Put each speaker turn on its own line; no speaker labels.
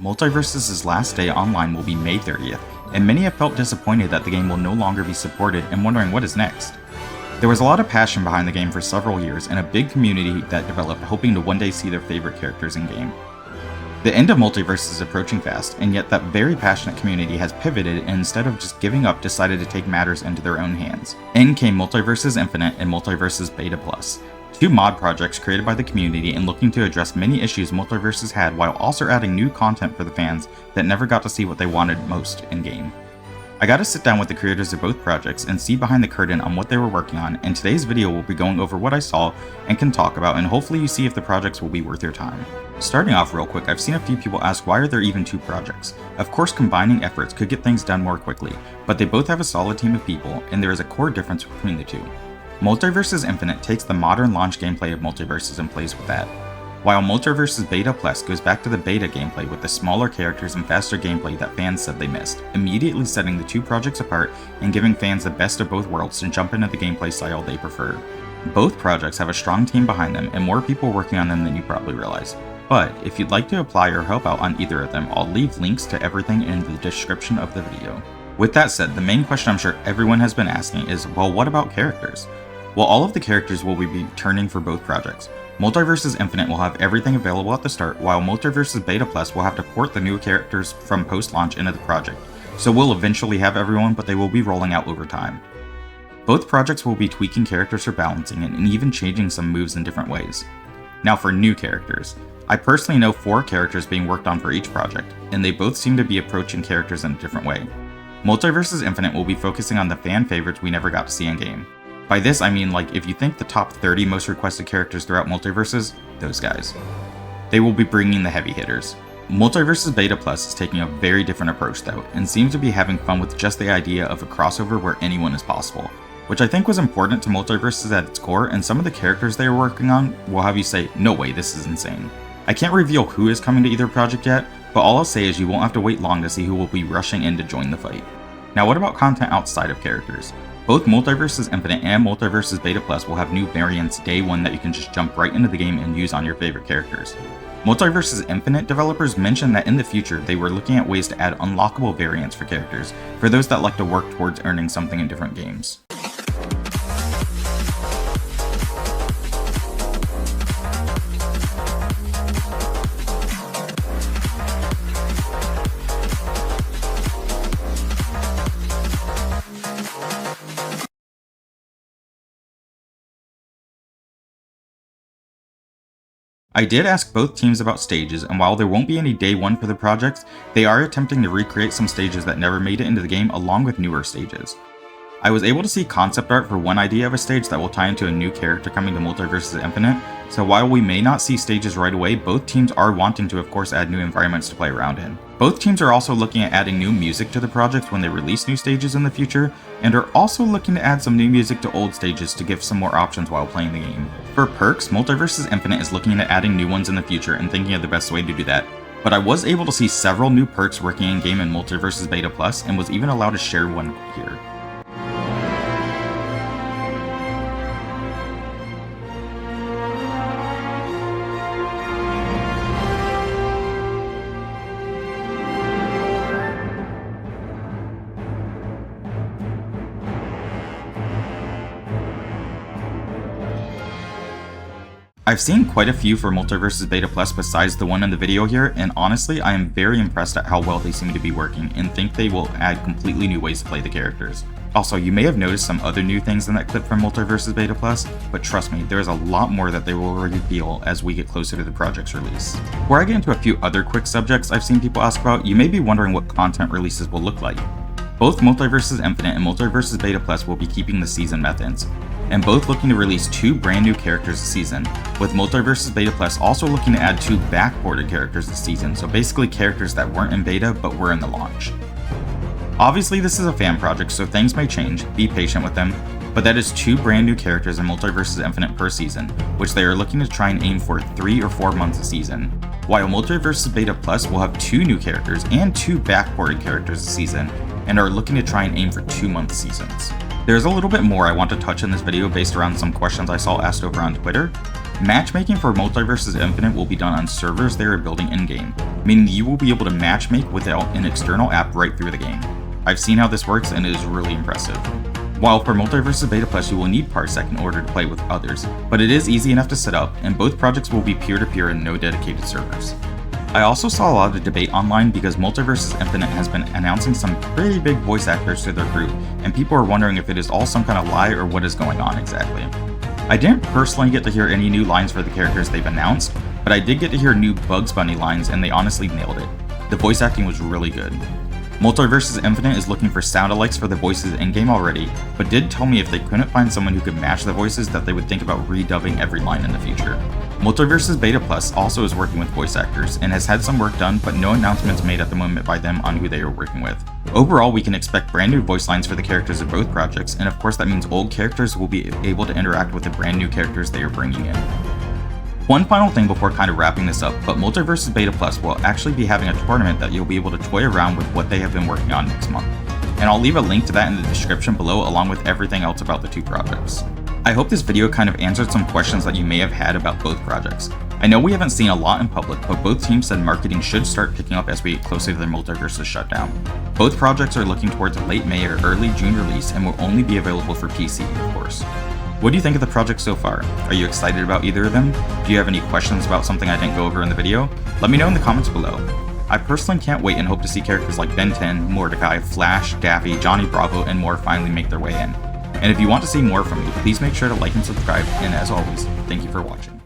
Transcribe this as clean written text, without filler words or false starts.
Multiversus' last day online will be May 30th, and many have felt disappointed that the game will no longer be supported and wondering what is next. There was a lot of passion behind the game for several years and a big community that developed hoping to one day see their favorite characters in game. The end of Multiversus is approaching fast, and yet that very passionate community has pivoted and instead of just giving up decided to take matters into their own hands. In came Multiversus Infinite and Multiversus Beta Plus, two mod projects created by the community and looking to address many issues Multiversus had while also adding new content for the fans that never got to see what they wanted most in-game. I got to sit down with the creators of both projects and see behind the curtain on what they were working on, and today's video will be going over what I saw and can talk about, and hopefully you see if the projects will be worth your time. Starting off real quick, I've seen a few people ask why are there even two projects? Of course combining efforts could get things done more quickly, but they both have a solid team of people, and there is a core difference between the two. Multiversus Infinite takes the modern launch gameplay of Multiversus and plays with that, while Multiversus Beta Plus goes back to the beta gameplay with the smaller characters and faster gameplay that fans said they missed, immediately setting the two projects apart and giving fans the best of both worlds to jump into the gameplay style they prefer. Both projects have a strong team behind them and more people working on them than you probably realize. But if you'd like to apply or help out on either of them, I'll leave links to everything in the description of the video. With that said, the main question I'm sure everyone has been asking is, well, what about characters? Well, all of the characters will be returning for both projects. Multiversus Infinite will have everything available at the start, while Multiversus Beta Plus will have to port the new characters from post-launch into the project. So we'll eventually have everyone, but they will be rolling out over time. Both projects will be tweaking characters for balancing and even changing some moves in different ways. Now for new characters. I personally know 4 characters being worked on for each project, and they both seem to be approaching characters in a different way. Multiversus Infinite will be focusing on the fan favorites we never got to see in game. By this I mean like if you think the top 30 most requested characters throughout Multiversus, those guys. They will be bringing the heavy hitters. Multiversus Beta Plus is taking a very different approach though, and seems to be having fun with just the idea of a crossover where anyone is possible, which I think was important to Multiversus at its core, and some of the characters they are working on will have you say, no way, this is insane. I can't reveal who is coming to either project yet, but all I'll say is you won't have to wait long to see who will be rushing in to join the fight. Now what about content outside of characters? Both Multiversus Infinite and Multiversus Beta Plus will have new variants day one that you can just jump right into the game and use on your favorite characters. Multiversus Infinite developers mentioned that in the future they were looking at ways to add unlockable variants for characters, for those that like to work towards earning something in different games. I did ask both teams about stages, and while there won't be any day one for the projects, they are attempting to recreate some stages that never made it into the game along with newer stages. I was able to see concept art for one idea of a stage that will tie into a new character coming to Multiversus Infinite, so while we may not see stages right away, both teams are wanting to of course add new environments to play around in. Both teams are also looking at adding new music to the projects when they release new stages in the future, and are also looking to add some new music to old stages to give some more options while playing the game. For perks, Multiversus Infinite is looking at adding new ones in the future and thinking of the best way to do that, but I was able to see several new perks working in-game in Multiversus Beta Plus and was even allowed to share one here. I've seen quite a few for Multiversus Beta Plus besides the one in the video here, and honestly I am very impressed at how well they seem to be working and think they will add completely new ways to play the characters. Also, you may have noticed some other new things in that clip from Multiversus Beta Plus, but trust me, there is a lot more that they will reveal as we get closer to the project's release. Before I get into a few other quick subjects I've seen people ask about, you may be wondering what content releases will look like. Both Multiversus Infinite and Multiversus Beta Plus will be keeping the season methods, and both looking to release 2 brand new characters this season, with Multiversus Beta Plus also looking to add 2 backported characters this season, so basically characters that weren't in beta but were in the launch. Obviously this is a fan project, so things may change, be patient with them, but that is 2 brand new characters in Multiversus Infinite per season, which they are looking to try and aim for 3 or 4 months a season, while Multiversus Beta Plus will have 2 new characters and 2 backported characters this season, and are looking to try and aim for 2-month seasons. There's a little bit more I want to touch in this video based around some questions I saw asked over on Twitter. Matchmaking for Multiversus Infinite will be done on servers they are building in-game, meaning you will be able to matchmake without an external app right through the game. I've seen how this works and it is really impressive. While for Multiversus Beta Plus you will need Parsec in order to play with others, but it is easy enough to set up, and both projects will be peer-to-peer and no dedicated servers. I also saw a lot of debate online because Multiversus Infinite has been announcing some pretty big voice actors to their group, and people are wondering if it is all some kind of lie or what is going on exactly. I didn't personally get to hear any new lines for the characters they've announced, but I did get to hear new Bugs Bunny lines and they honestly nailed it. The voice acting was really good. Multiversus Infinite is looking for sound-alikes for the voices in-game already, but did tell me if they couldn't find someone who could match the voices that they would think about redubbing every line in the future. Multiversus Beta Plus also is working with voice actors and has had some work done, but no announcements made at the moment by them on who they are working with. Overall, we can expect brand new voice lines for the characters of both projects, and of course that means old characters will be able to interact with the brand new characters they are bringing in. One final thing before kind of wrapping this up, but Multiversus Beta Plus will actually be having a tournament that you'll be able to toy around with what they have been working on next month. And I'll leave a link to that in the description below along with everything else about the two projects. I hope this video kind of answered some questions that you may have had about both projects. I know we haven't seen a lot in public, but both teams said marketing should start picking up as we get closer to their Multiversus shutdown. Both projects are looking towards a late May or early June release and will only be available for PC, of course. What do you think of the project so far? Are you excited about either of them? Do you have any questions about something I didn't go over in the video? Let me know in the comments below. I personally can't wait and hope to see characters like Ben 10, Mordecai, Flash, Daffy, Johnny Bravo, and more finally make their way in. And if you want to see more from me, please make sure to like and subscribe, and as always, thank you for watching.